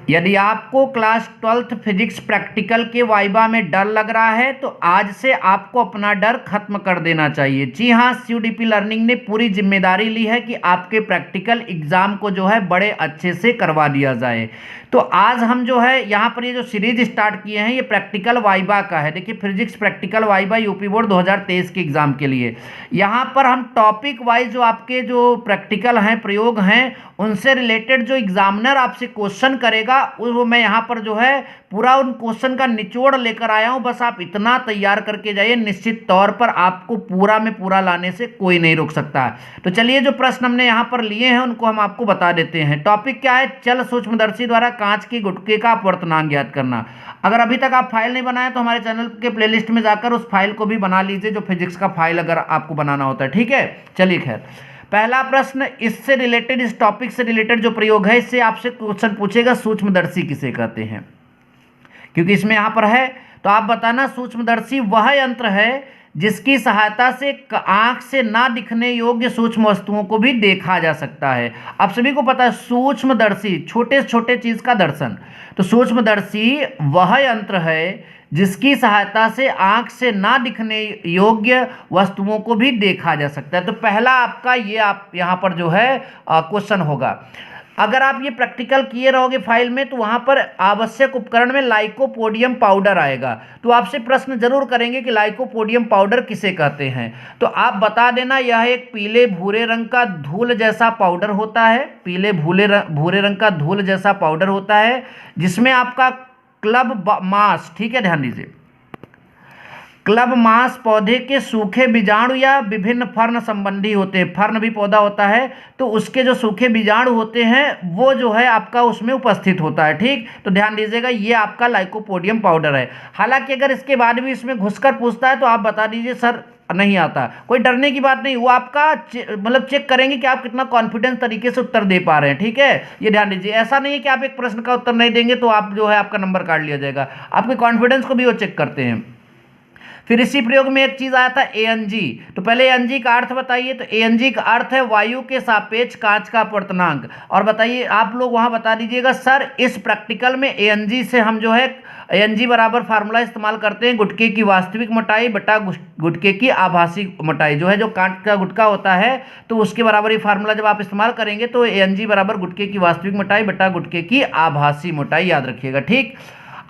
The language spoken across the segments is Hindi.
यदि आपको क्लास 12th फिजिक्स प्रैक्टिकल के वाइवा में डर लग रहा है तो आज से आपको अपना डर खत्म कर देना चाहिए। जी हाँ, CUDP लर्निंग ने पूरी जिम्मेदारी ली है कि आपके प्रैक्टिकल एग्जाम को जो है बड़े अच्छे से करवा दिया जाए। तो आज हम जो है यहाँ पर ये जो सीरीज स्टार्ट किए हैं ये प्रैक्टिकल वाइवा का है। देखिए, physics practical viva UP board 2023 के एग्जाम के लिए यहाँ पर हम टॉपिक वाइज जो आपके जो प्रैक्टिकल हैं, प्रयोग हैं, उनसे रिलेटेड जो एग्जामिनर आपसे क्वेश्चन करेगा वो मैं यहाँ पर जो है पूरा उन क्वेश्चन का निचोड़ लेकर आया हूँ। बस आप इतना तैयार करके जाइए, निश्चित तौर पर आपको पूरा में पूरा लाने से कोई नहीं रोक सकता। तो चलिए, जो प्रश्न हमने यहाँ पर लिए हैं उनको हम आपको बता देते हैं। टॉपिक क्या है? चल सूक्ष्मदर्शी द्वारा कांच की गुटके का अपवर्तनांक ज्ञात करना। अगर अभी तक आप फाइल नहीं बनाए तो हमारे चैनल के प्लेलिस्ट में जाकर उस फाइल को भी बना लीजिए, जो फिजिक्स का फाइल अगर आपको बनाना होता है। ठीक है, चलिए खैर, पहला प्रश्न इससे रिलेटेड, इस टॉपिक से रिलेटेड जो प्रयोग है इससे आपसे क्वेश्चन पूछेगा, सूक्ष्मदर्शी किसे कहते हैं? क्योंकि इसमें यहां पर है तो आप बताना, सूक्ष्मदर्शी वह यंत्र है जिसकी सहायता से आंख से ना दिखने योग्य सूक्ष्म वस्तुओं को भी देखा जा सकता है। आप सभी को पता है सूक्ष्मदर्शी, छोटे से छोटे चीज का दर्शन। तो सूक्ष्मदर्शी वह यंत्र है जिसकी सहायता से आंख से ना दिखने योग्य वस्तुओं को भी देखा जा सकता है। तो पहला आपका ये आप यहाँ पर जो है क्वेश्चन होगा। अगर आप ये प्रैक्टिकल किए रहोगे फाइल में तो वहाँ पर आवश्यक उपकरण में लाइकोपोडियम पाउडर आएगा। तो आपसे प्रश्न जरूर करेंगे कि लाइकोपोडियम पाउडर किसे कहते हैं। तो आप बता देना, यह एक पीले भूरे रंग का धूल जैसा पाउडर होता है। पीले भूरे रंग का धूल जैसा पाउडर होता है जिसमें आपका क्लब मास, ठीक है, ध्यान दीजिए, क्लब मास पौधे के सूखे बीजाणु या विभिन्न फर्न संबंधी होते हैं। फर्न भी पौधा होता है तो उसके जो सूखे बीजाणु होते हैं वो जो है आपका उसमें उपस्थित होता है। ठीक, तो ध्यान दीजिएगा, ये आपका लाइकोपोडियम पाउडर है। हालांकि अगर इसके बाद भी इसमें घुसकर पूछता है तो आप बता दीजिए सर नहीं आता। कोई डरने की बात नहीं, वो आपका मतलब चेक करेंगे कि आप कितना कॉन्फिडेंस तरीके से उत्तर दे पा रहे हैं। ठीक है, ये ध्यान दीजिए, ऐसा नहीं है कि आप एक प्रश्न का उत्तर नहीं देंगे तो आप जो है आपका नंबर काट लिया जाएगा। आपके कॉन्फिडेंस को भी वो चेक करते हैं। फिर इसी प्रयोग में एक चीज आया था ANG। तो पहले ANG का अर्थ बताइए। तो ANG का अर्थ है वायु के सापेक्ष कांच का अपवर्तनांक। और बताइए, आप लोग वहां बता दीजिएगा सर इस प्रैक्टिकल में ANG से हम जो है ANG बराबर फार्मूला इस्तेमाल करते हैं गुटके की वास्तविक मोटाई बटा गुटके की आभासी मोटाई। जो है जो कांच का गुटका होता है तो उसके बराबर ही फार्मूला जब आप इस्तेमाल करेंगे तो ANG बराबर गुटके की वास्तविक मोटाई बटा गुटके की आभासी मोटाई, याद रखिएगा। ठीक,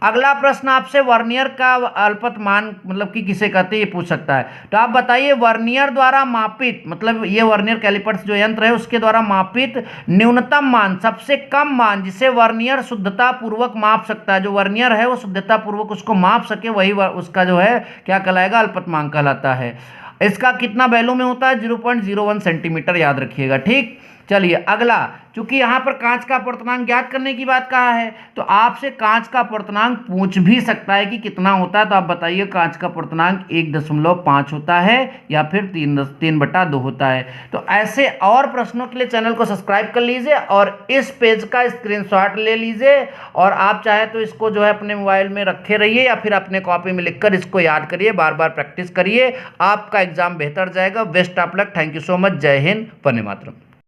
अगला प्रश्न आपसे वर्नियर का अल्पतमान मतलब कि किसे कहते हैं ये पूछ सकता है। तो आप बताइए, वर्नियर द्वारा मापित, मतलब ये वर्नियर कैलिपर्स जो यंत्र है उसके द्वारा मापित न्यूनतम मान, सबसे कम मान जिसे वर्नियर शुद्धता पूर्वक माप सकता है, जो वर्नियर है वो शुद्धता पूर्वक उसको माप सके, वही उसका जो है क्या कहलाएगा, अल्पतमांक कहलाता है। इसका कितना वैल्यू में होता है? 0.01 सेंटीमीटर, याद रखिएगा। ठीक, चलिए अगला, चूंकि यहां पर कांच का अपवर्तनांक ज्ञात करने की बात कहा है तो आपसे कांच का अपवर्तनांक पूछ भी सकता है कि कितना होता है। तो आप बताइए, कांच का अपवर्तनांक 1.5 होता है या फिर 3/2 होता है। तो ऐसे और प्रश्नों के लिए चैनल को सब्सक्राइब कर लीजिए और इस पेज का स्क्रीनशॉट ले लीजिए और आप चाहे तो इसको जो है अपने मोबाइल में रखे रहिए या फिर अपने कॉपी में लिखकर इसको याद करिए, बार बार प्रैक्टिस करिए, आपका एग्जाम बेहतर जाएगा। Best of luck, thank you so much, जय हिंद, वंदे मातरम।